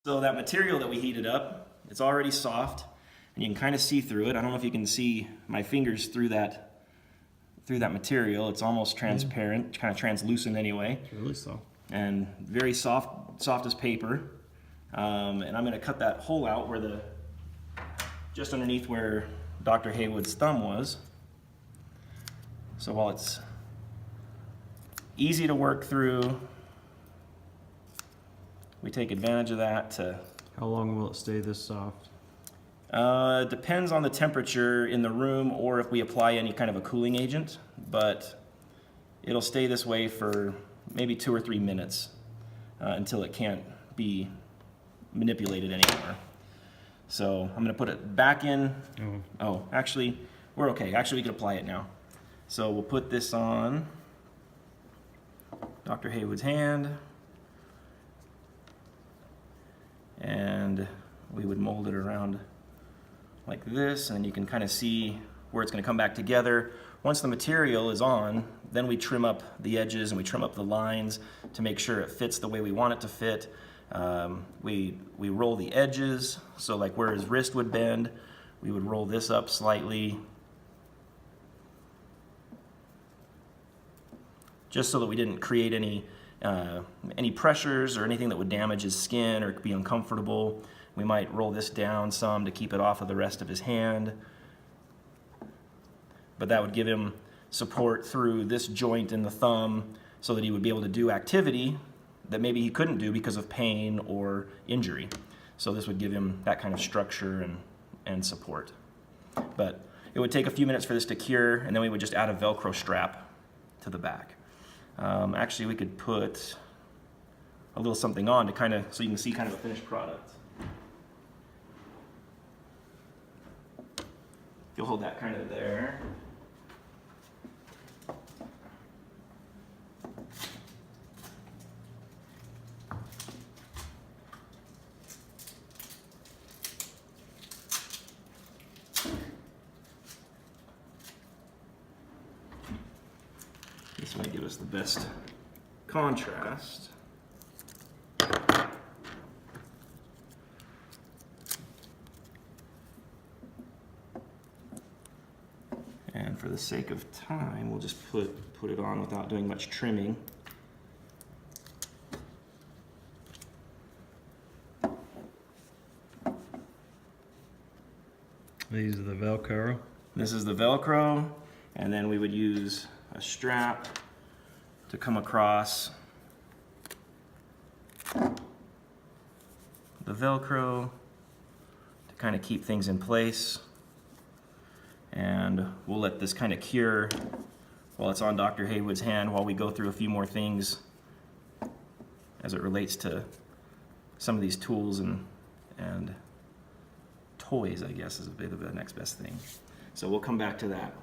So that material that we heated up, it's already soft, and you can kind of see through it. I don't know if you can see my fingers through that material. It's almost transparent, kind of translucent anyway. It's really soft. And very soft as paper. And I'm gonna cut that hole out where just underneath where Dr. Haywood's thumb was. So while it's easy to work through, we take advantage of that to... How long will it stay this soft? Depends on the temperature in the room or if we apply any kind of a cooling agent, but it'll stay this way for maybe 2 or 3 minutes until it can't be manipulated anymore. So I'm going to put it back in. Oh, actually, we're okay. Actually, we can apply it now. So we'll put this on Dr. Haywood's hand, and we would mold it around like this, and you can kind of see where it's going to come back together. Once the material is on, then we trim up the edges and we trim up the lines to make sure it fits the way we want it to fit. We roll the edges, so like where his wrist would bend, we would roll this up slightly, just so that we didn't create any pressures or anything that would damage his skin or be uncomfortable. We might roll this down some to keep it off of the rest of his hand. But that would give him support through this joint in the thumb so that he would be able to do activity that maybe he couldn't do because of pain or injury. So this would give him that kind of structure and support. But it would take a few minutes for this to cure, and then we would just add a Velcro strap to the back. Actually, we could put a little something on to kind of, so you can see kind of a finished product. You'll hold that kind of there. This might give us the best contrast. And for the sake of time, we'll just put it on without doing much trimming. These are the Velcro. This is the Velcro, and then we would use a strap to come across the Velcro to kind of keep things in place. And we'll let this kind of cure while it's on Dr. Haywood's hand while we go through a few more things as it relates to some of these tools and toys, I guess, is a bit of the next best thing. So we'll come back to that.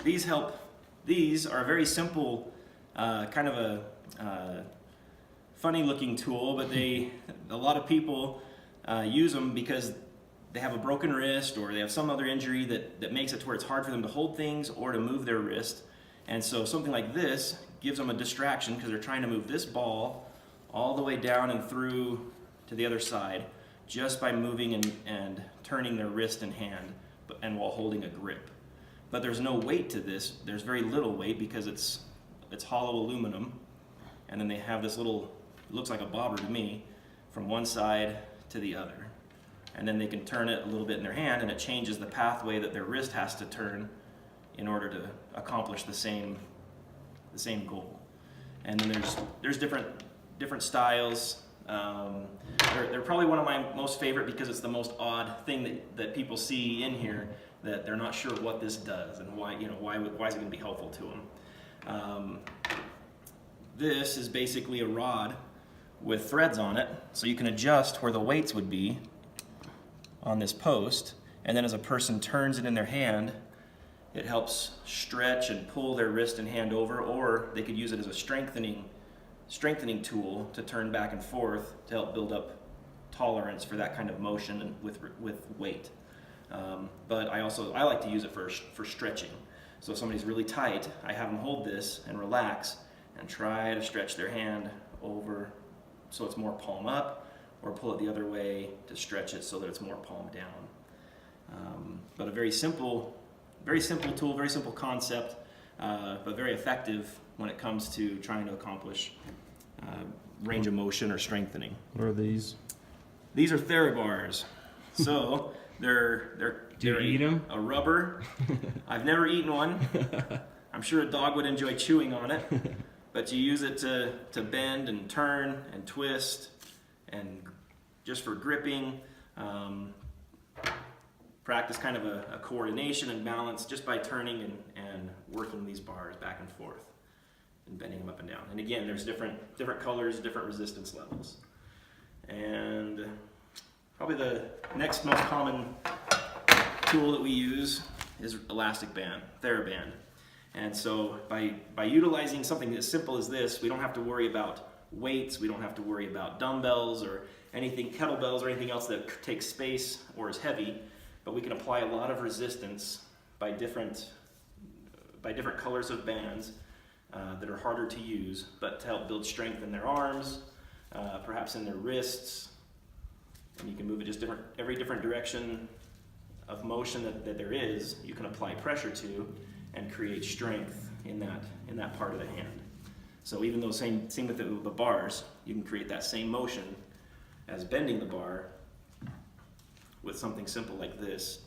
These help. These are a very simple, kind of a funny looking tool, but a lot of people use them because they have a broken wrist or they have some other injury that makes it to where it's hard for them to hold things or to move their wrist. And so something like this gives them a distraction because they're trying to move this ball all the way down and through to the other side just by moving and turning their wrist and hand and while holding a grip. But there's no weight to this. There's very little weight because it's hollow aluminum, and then they have this little, it looks like a bobber to me, from one side to the other. And then they can turn it a little bit in their hand, and it changes the pathway that their wrist has to turn in order to accomplish the same goal. And then there's different styles. They're probably one of my most favorite because it's the most odd thing that people see in here that they're not sure what this does and why is it going to be helpful to them. This is basically a rod with threads on it, so you can adjust where the weights would be on this post, and then as a person turns it in their hand, it helps stretch and pull their wrist and hand over, or they could use it as a strengthening tool to turn back and forth to help build up tolerance for that kind of motion and with weight. But I like to use it for stretching. So if somebody's really tight, I have them hold this and relax, and try to stretch their hand over so it's more palm up, or pull it the other way to stretch it so that it's more palm down. But a very simple tool, very simple concept, but very effective when it comes to trying to accomplish range of motion or strengthening. What are these? These are TheraBars. So they're Do you eat 'em? a rubber. I've never eaten one. I'm sure a dog would enjoy chewing on it, but you use it to bend and turn and twist, and just for gripping. Practice kind of a coordination and balance just by turning and working these bars back and forth and bending them up and down. And again, there's different colors, different resistance levels. And probably the next most common tool that we use is elastic band, TheraBand. And so by utilizing something as simple as this, we don't have to worry about weights, we don't have to worry about dumbbells or anything, kettlebells or anything else that takes space or is heavy, but we can apply a lot of resistance by different colors of bands that are harder to use, but to help build strength in their arms, perhaps in their wrists, and you can move it just every different direction of motion that there is, you can apply pressure to and create strength in that part of the hand. So even though same with the bars, you can create that same motion as bending the bar with something simple like this,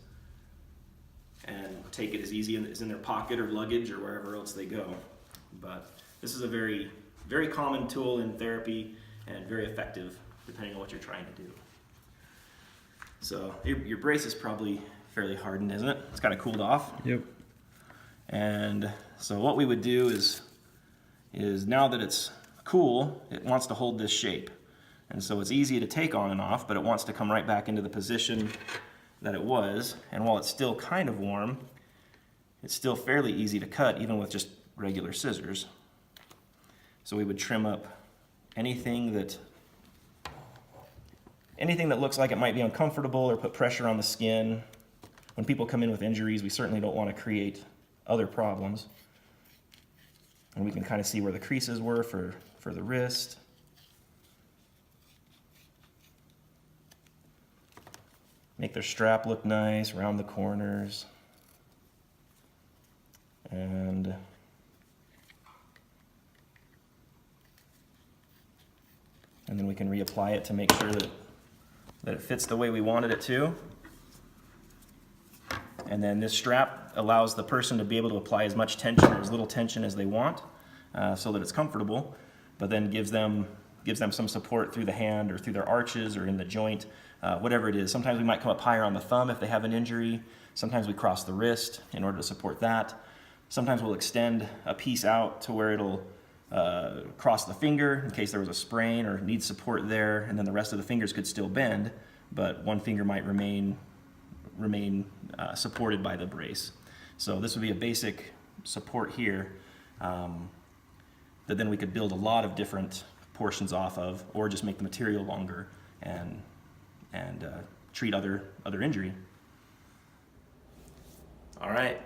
and take it as easy as in their pocket or luggage or wherever else they go. But this is a very, very common tool in therapy and very effective depending on what you're trying to do. So your brace is probably fairly hardened, isn't it? It's kind of cooled off. Yep. And so what we would do is now that it's cool, it wants to hold this shape. And so it's easy to take on and off, but it wants to come right back into the position that it was. And while it's still kind of warm, it's still fairly easy to cut even with just regular scissors. So we would trim up anything that looks like it might be uncomfortable or put pressure on the skin. When people come in with injuries, we certainly don't want to create other problems. And we can kind of see where the creases were for the wrist. Make their strap look nice, round the corners. And then we can reapply it to make sure that it fits the way we wanted it to. And then this strap allows the person to be able to apply as much tension or as little tension as they want, so that it's comfortable, but then gives them some support through the hand or through their arches or in the joint, whatever it is. Sometimes we might come up higher on the thumb if they have an injury. Sometimes we cross the wrist in order to support that. Sometimes we'll extend a piece out to where it'll cross the finger in case there was a sprain or needs support there, and then the rest of the fingers could still bend, but one finger might remain supported by the brace. So this would be a basic support here that then we could build a lot of different portions off of, or just make the material longer and treat other injury. All right,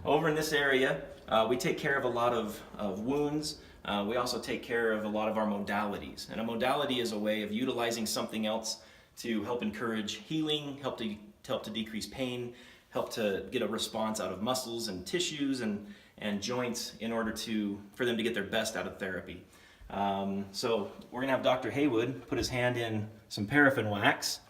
over in this area, we take care of a lot of wounds. We also take care of a lot of our modalities. And a modality is a way of utilizing something else to help encourage healing, help to decrease pain, help to get a response out of muscles and tissues and joints in order for them to get their best out of therapy. So we're gonna have Dr. Haywood put his hand in some paraffin wax.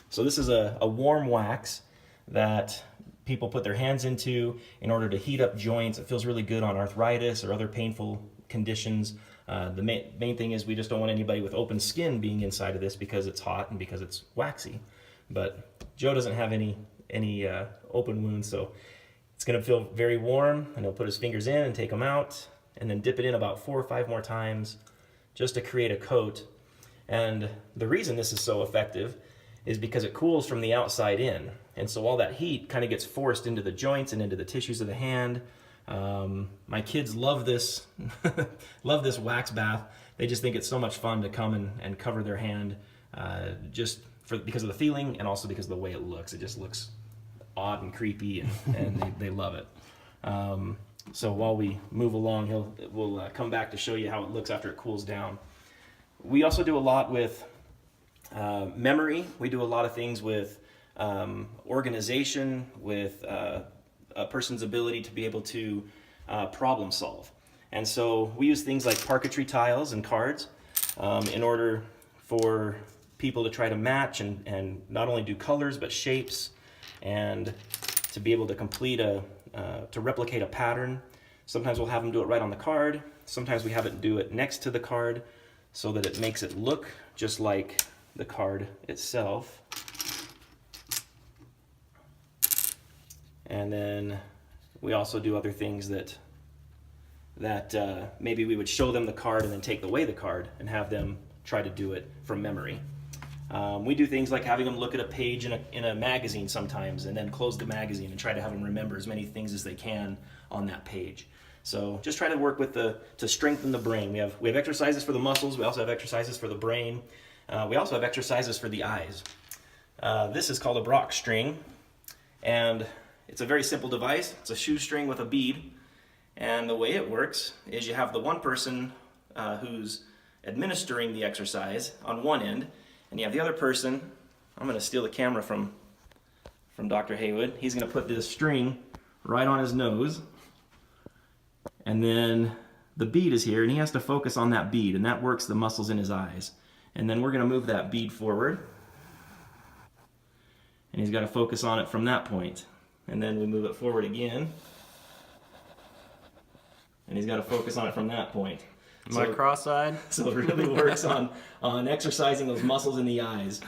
So this is a warm wax that people put their hands into in order to heat up joints. It feels really good on arthritis or other painful conditions. The main thing is we just don't want anybody with open skin being inside of this because it's hot and because it's waxy. But Joe doesn't have any open wounds, so it's gonna feel very warm, and he'll put his fingers in and take them out and then dip it in about 4 or 5 more times just to create a coat. And the reason this is so effective is because it cools from the outside in. And so all that heat kind of gets forced into the joints and into the tissues of the hand. My kids love this, love this wax bath. They just think it's so much fun to come and cover their hand because of the feeling and also because of the way it looks. It just looks odd and creepy, and they love it. So while we move along, we'll come back to show you how it looks after it cools down. We also do a lot with memory. We do a lot of things with organization, with a person's ability to be able to problem solve. And so we use things like parquetry tiles and cards in order for people to try to match and not only do colors but shapes, and to be able to complete to replicate a pattern. Sometimes we'll have them do it right on the card. Sometimes we have it do it next to the card so that it makes it look just like the card itself. And then we also do other things that maybe we would show them the card and then take away the card and have them try to do it from memory. We do things like having them look at a page in a magazine sometimes and then close the magazine and try to have them remember as many things as they can on that page. So just try to work with to strengthen the brain. We have exercises for the muscles. We also have exercises for the brain. We also have exercises for the eyes. This is called a Brock string, and it's a very simple device. It's a shoestring with a bead, and the way it works is you have the one person who's administering the exercise on one end, and you have the other person. I'm going to steal the camera from Dr. Haywood. He's going to put this string right on his nose, and then the bead is here, and he has to focus on that bead, and that works the muscles in his eyes. And then we're going to move that bead forward, and he's got to focus on it from that point. And then we move it forward again, and he's got to focus on it from that point. Am I cross-eyed? So it really works on exercising those muscles in the eyes.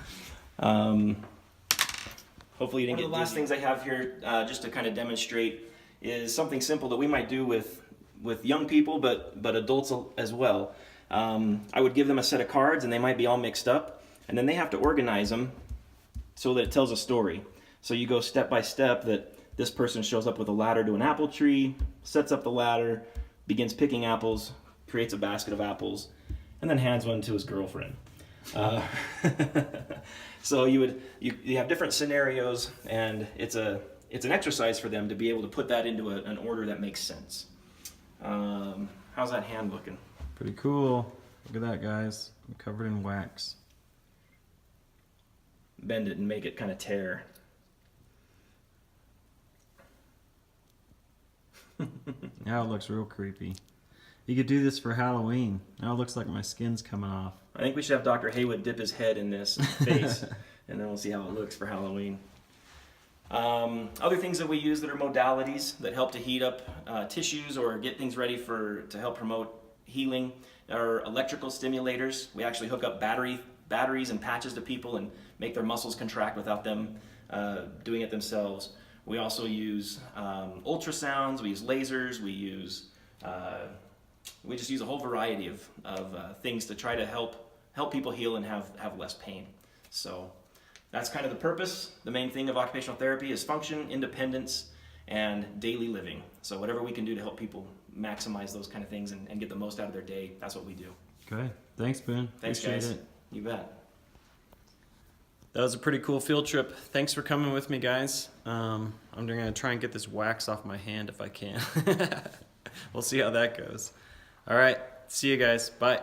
Hopefully you didn't get the last things I have here just to kind of demonstrate is something simple that we might do with young people, but adults as well. I would give them a set of cards, and they might be all mixed up, and then they have to organize them so that it tells a story. So you go step by step, that this person shows up with a ladder to an apple tree, sets up the ladder, begins picking apples, creates a basket of apples, and then hands one to his girlfriend. So you have different scenarios, and it's an exercise for them to be able to put that into an order that makes sense. How's that hand looking? Pretty cool. Look at that, guys. I'm covered in wax. Bend it and make it kind of tear. Now it looks real creepy. You could do this for Halloween. Now it looks like my skin's coming off. I think we should have Dr. Haywood dip his head in this face, and then we'll see how it looks for Halloween. Other things that we use that are modalities that help to heat up tissues or get things ready to help promote healing are electrical stimulators. We actually hook up batteries and patches to people and make their muscles contract without them doing it themselves. We also use ultrasounds, we use lasers, we just use a whole variety of things to try to help people heal and have less pain. So that's kind of the purpose. The main thing of occupational therapy is function, independence, and daily living. So whatever we can do to help people maximize those kind of things and get the most out of their day, that's what we do. Okay. Thanks, Ben. Thanks, Appreciate guys. it. You bet. That was a pretty cool field trip. Thanks for coming with me, guys. I'm going to try and get this wax off my hand if I can. We'll see how that goes. All right. See you guys. Bye.